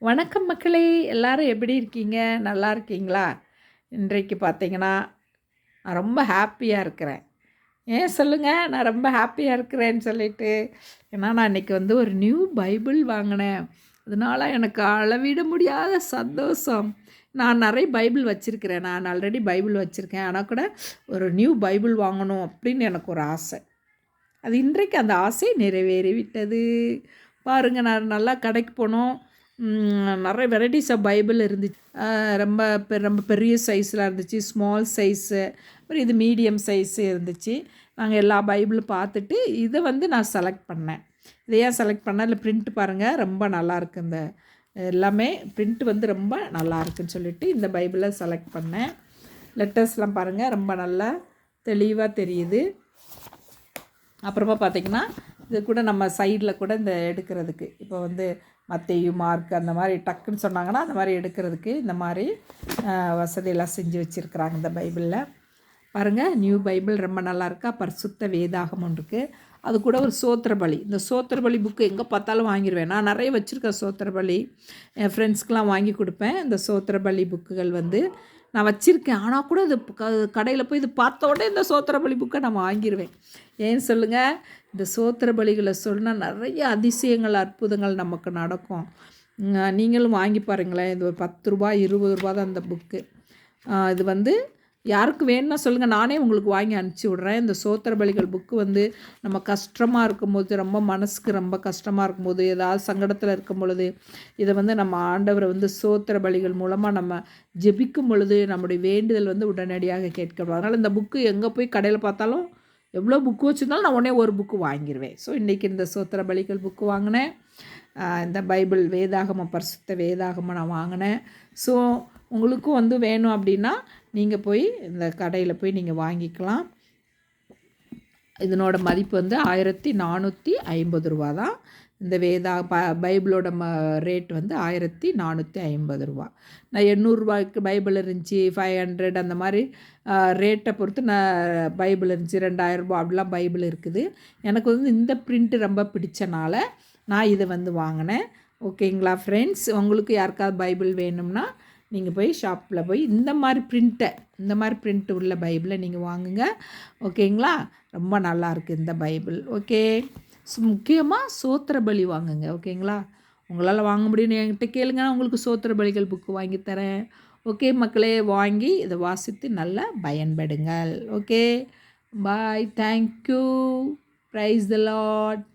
வணக்கம் மக்களே, எல்லாரும் எப்படி இருக்கீங்க? நல்லா இருக்கீங்களா? இன்றைக்கு பார்த்தீங்கன்னா, நான் ரொம்ப ஹாப்பியாக இருக்கிறேன். ஏன் சொல்லுங்க, நான் ரொம்ப ஹாப்பியாக இருக்கிறேன்னு சொல்லிட்டு. ஏன்னா, நான் இன்றைக்கி வந்து ஒரு நியூ பைபிள் வாங்கினேன். அதனால எனக்கு அளவிட முடியாத சந்தோஷம். நான் நிறைய பைபிள் வச்சுருக்கிறேன். நான் ஆல்ரெடி பைபிள் வச்சுருக்கேன். ஆனால் கூட ஒரு நியூ பைபிள் வாங்கணும் அப்படின்னு எனக்கு ஒரு ஆசை. அது இன்றைக்கு அந்த ஆசை நிறைவேறிவிட்டது. பாருங்க, நான் நல்லா கடைக்கு போனோம். நிறைய வெரைட்டிஸ் ஆஃப் பைபிள் இருந்துச்சு. ரொம்ப ரொம்ப பெரிய சைஸில் இருந்துச்சு, ஸ்மால் சைஸு, அப்புறம் இது மீடியம் சைஸு இருந்துச்சு. நாங்கள் எல்லா பைபிளும் பார்த்துட்டு இதை வந்து நான் செலக்ட் பண்ணேன். இதை ஏன் செலக்ட் பண்ணேன், இல்லை பிரிண்ட் பாருங்கள் ரொம்ப நல்லாயிருக்கு. இந்த எல்லாமே பிரிண்ட் வந்து ரொம்ப நல்லா இருக்குன்னு சொல்லிட்டு இந்த பைபிளை செலக்ட் பண்ணேன். லெட்டர்ஸ்லாம் பாருங்கள் ரொம்ப நல்லா தெளிவாக தெரியுது. அப்புறமா பார்த்திங்கன்னா இது கூட நம்ம சைடில் கூட இந்த எடுக்கிறதுக்கு இப்போ வந்து மத்தேயு, மார்க் அந்த மாதிரி டக்குன்னு சொன்னாங்கன்னா அந்த மாதிரி எடுக்கிறதுக்கு இந்த மாதிரி வசதியெல்லாம் செஞ்சு வச்சுருக்குறாங்க இந்த பைபிளில். பாருங்கள், நியூ பைபிள் ரொம்ப நல்லாயிருக்கா. பரிசுத்த வேதாகமம் இருக்குது. அது கூட ஒரு சோத்திரபலி. இந்த சோத்திரபலி புக்கு எங்கே பார்த்தாலும் வாங்கிடுவேன். நான் நிறைய வச்சுருக்கேன் சோத்திரபலி. என் ஃப்ரெண்ட்ஸ்க்கெலாம் வாங்கி கொடுப்பேன். இந்த சோத்திரபலி புக்குகள் வந்து நான் வச்சுருக்கேன். ஆனால் கூட இது கடையில் போய் இது பார்த்த உடனே இந்த சோத்திரபலி புக்கை நான் வாங்கிடுவேன். ஏன்னு சொல்லுங்கள், இந்த சோத்திர பலிகளை சொன்னால் நிறைய அதிசயங்கள், அற்புதங்கள் நமக்கு நடக்கும். நீங்களும் வாங்கி பாருங்களேன். இது ஒரு 10 ரூபா 20 ரூபா தான் இந்த புக்கு. இது வந்து யாருக்கு வேணும்னா சொல்லுங்கள், நானே உங்களுக்கு வாங்கி அனுப்பிச்சி விட்றேன். இந்த சோத்திர பலிகள் புக்கு வந்து நம்ம கஷ்டமாக இருக்கும்போது, ரொம்ப மனசுக்கு ரொம்ப கஷ்டமாக இருக்கும்போது, ஏதாவது சங்கடத்தில் இருக்கும் பொழுது இதை வந்து நம்ம ஆண்டவரை வந்து சோத்திர பலிகள் மூலமாக நம்ம ஜெபிக்கும் பொழுது நம்முடைய வேண்டுதல் வந்து உடனடியாக கேட்கப்படும். அதனால் இந்த புக்கு எங்கே போய் கடையில் பார்த்தாலும், எவ்வளோ புக்கு வச்சுருந்தாலும் நான் உடனே ஒரு புக்கு வாங்கிடுவேன். ஸோ இன்றைக்கி இந்த சோத்திர பலிகள் புக்கு வாங்கினேன். இந்த பைபிள் வேதாகமம், பரிசுத்த வேதாகமம் நான் வாங்கினேன். ஸோ உங்களுக்கும் வந்து வேணும் அப்படின்னா நீங்கள் போய் இந்த கடையில் போய் நீங்கள் வாங்கிக்கலாம். இதனோட மதிப்பு வந்து 1450 ரூபா தான். இந்த பைபிளோட ரேட் வந்து 1450 ரூபா. நான் 800 ரூபாய்க்கு பைபிள் இருந்துச்சு, 500 அந்த மாதிரி ரேட்டை பொறுத்து நான் பைபிள் இருந்துச்சு, 2000 ரூபா அப்படிலாம் பைபிள் இருக்குது. எனக்கு வந்து இந்த பிரிண்ட்டு ரொம்ப பிடிச்சனால நான் இதை வந்து வாங்கினேன். ஓகேங்களா ஃப்ரெண்ட்ஸ், உங்களுக்கு யாருக்காவது பைபிள் வேணும்னா நீங்கள் போய் ஷாப்பில் போய் இந்த மாதிரி பிரிண்ட்டு உள்ள பைபிளை நீங்கள் வாங்குங்க. ஓகேங்களா, ரொம்ப நல்லாயிருக்கு இந்த பைபிள். ஓகே, முக்கியமாக சோத்திர பலி வாங்குங்க. ஓகேங்களா, உங்களால் வாங்க முடியும்னு என்கிட்ட கேளுங்க, உங்களுக்கு சோத்திர பலிகள் புக்கு வாங்கி தரேன். ஓகே மக்களே, வாங்கி இதை வாசித்து நல்லா பயன்படுங்கள். ஓகே, பாய், தேங்க்யூ, ப்ரைஸ் தி லார்ட்.